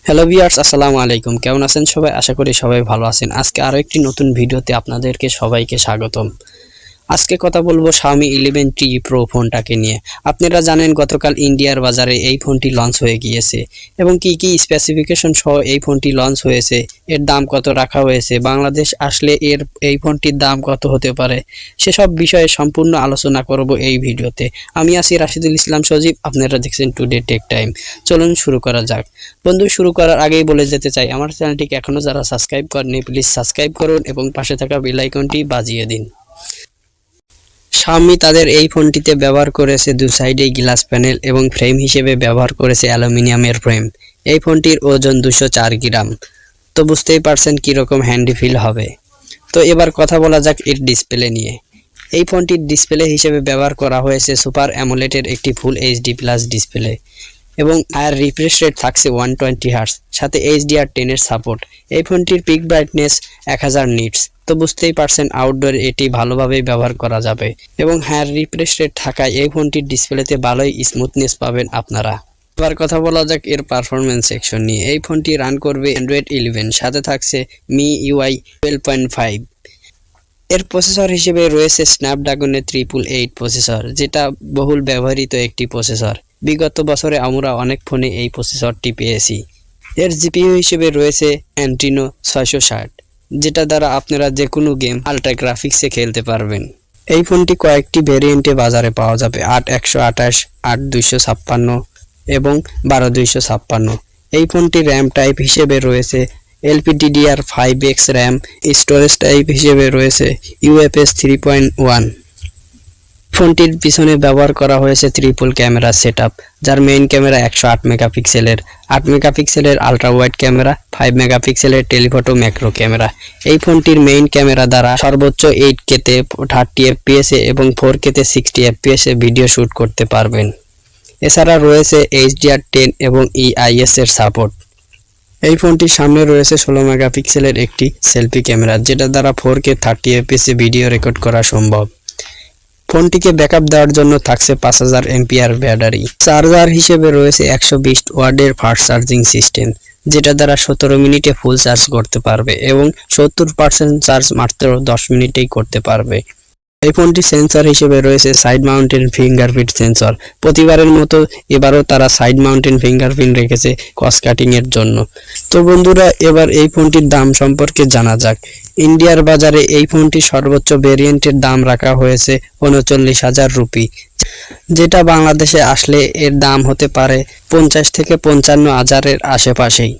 Hello viewers, আসসালামু আলাইকুম। কেমন আছেন সবাই? আশা করি সবাই ভালো আছেন। আজকে আরো একটি নতুন ভিডিওতে আপনাদেরকে সবাইকে স্বাগতম। আজকে কথা বলবো Xiaomi 11TPro ফোনটাকে নিয়ে। আপনারা জানেন গতকাল ইন্ডিয়ার বাজারে এই ফোনটি লঞ্চ হয়ে গিয়েছে এবং কি স্পেসিফিকেশন সহ এই ফোনটি লঞ্চ হয়েছে, এর দাম কত রাখা হয়েছে, বাংলাদেশ আসলে এই ফোনটির দাম কত হতে পারে, সেসব বিষয়ে সম্পূর্ণ আলোচনা করব এই ভিডিওতে। আমি আছি রাশিদুল ইসলাম সজীব, আপনারা দেখছেন টুডে টেক টাইম। চলুন শুরু করা যাক। বন্ধু, শুরু করার আগেই বলে যেতে চাই, আমার চ্যানেলটিকে এখনও যারা সাবস্ক্রাইব করেননি প্লিজ সাবস্ক্রাইব করুন এবং পাশে থাকা বেল আইকনটি বাজিয়ে দিন। Xiaomi তাদের এই ফোনটিতে ব্যবহার করেছে দু সাইডেই গ্লাস প্যানেল এবং ফ্রেম হিসেবে ব্যবহার করেছে অ্যালুমিনিয়ামের ফ্রেম। এই ফোনটির ওজন 204 গ্রাম। তো বুঝতেই পারছেন কীরকম হ্যান্ডি ফিল হবে। তো এবার কথা বলা যাক এর ডিসপ্লে নিয়ে। এই ফোনটির ডিসপ্লে হিসেবে ব্যবহার করা হয়েছে সুপার অ্যামোলেডের একটি ফুল এইচডি প্লাস ডিসপ্লে এবং আর রিফ্রেশ রেট থাকছে 120 হার্টজ, সাথে HDR10 এর সাপোর্ট। এই ফোনটির পিক ব্রাইটনেস 1000 নিটস। তো বুঝতেই পারছেন আউটডোরে এটি ভালোভাবেই ব্যবহার করা যাবে এবং রিফ্রেশ রেট থাকায় এই ফোনটির ডিসপ্লেতে ভালোই স্মুথনেস পাবেন আপনারা। এবার কথা বলা যাক এর পারফরমেন্স সেকশন নিয়ে। এই ফোনটি রান করবে Android 11, সাথে থাকছে MIUI 12.5। এর প্রসেসর হিসেবে রয়েছে স্ন্যাপড্রাগনের 888 প্রসেসর, যেটা বহুল ব্যবহৃত একটি প্রসেসর। বিগত বছরে আমরা অনেক ফোনে এই প্রসেসরটি পেয়েছি। এর জিপিইউ হিসেবে রয়েছে Adreno 660, যেটা দ্বারা আপনারা যে কোনো গেম আল্ট্রা গ্রাফিক্সে খেলতে পারবেন। এই ফোনটি কয়েকটি ভেরিয়েন্টে বাজারে পাওয়া যাবে: 8128, 8256 এবং 12256। এই ফোনটি র্যাম টাইপ হিসেবে রয়েছে LPDDR5X র্যাম, স্টোরেজ টাইপ হিসেবে রয়েছে UFS 3.1। ফোনটির পিছনে ব্যবহার করা হয়েছে ট্রিপল ক্যামেরা সেটআপ, যার মেইন ক্যামেরা 108 মেগাপিক্সেলের, 8 মেগাপিক্সেলের আলট্রা ওয়াইড ক্যামেরা, 5 মেগাপিক্সেলের টেলিফটো ম্যাক্রো ক্যামেরা। এই ফোনটির মেইন ক্যামেরা দ্বারা সর্বোচ্চ 8K তে 30 FPS এবং 4K তে 60 FPS এ ভিডিও শ্যুট করতে পারবেন। এছাড়া রয়েছে HDR10 এবং EIS এর সাপোর্ট। এই ফোনটির সামনে রয়েছে 16 মেগাপিক্সেলের একটি সেলফি ক্যামেরা, যেটা দ্বারা 4K 30 FPS এ ভিডিও রেকর্ড করা সম্ভব। ফোনটিকে ব্যাকআপ দেওয়ার জন্য থাকছে 5000 এমপিআর ব্যাটারি। চার্জার হিসেবে রয়েছে 120 ওয়াটের ফাস্ট চার্জিং সিস্টেম, যেটা দ্বারা 17 মিনিটে ফুল চার্জ করতে পারবে এবং 70% চার্জ মাত্র 10 মিনিটেই করতে পারবে। এই ফোনটি সেন্সর হিসেবে রয়েছে সাইড মাউন্টেন ফিঙ্গারপ্রিন্ট সেন্সর। প্রতিবারের মতো এবারও তারা সাইড মাউন্টেন ফিঙ্গারপ্রিন্ট রেখেছে কস্ট কাটিং এর জন্য। তো বন্ধুরা, এবার এই ফোনটির দাম সম্পর্কে জানা যাক। ইন্ডিয়ার বাজারে এই ফোনটির সর্বোচ্চ ভেরিয়েন্টের দাম রাখা হয়েছে 39,000 রুপি, যেটা বাংলাদেশে আসলে এর দাম হতে পারে 50 থেকে 55,000-এর আশেপাশেই।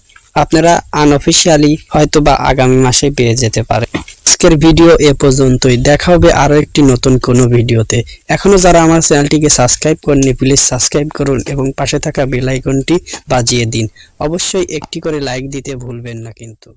আপনারা আনঅফিশিয়ালি হয়তোবা আগামী মাসে পেয়ে যেতে পারে। আজকের ভিডিও এ পর্যন্তই। দেখা হবে আরো একটি নতুন কোনো ভিডিওতে। এখনো যারা আমার চ্যানেলটিকে সাবস্ক্রাইব করেননি প্লিজ সাবস্ক্রাইব করুন এবং পাশে থাকা বেল আইকনটি বাজিয়ে দিন। অবশ্যই একটি করে লাইক দিতে ভুলবেন না কিন্তু।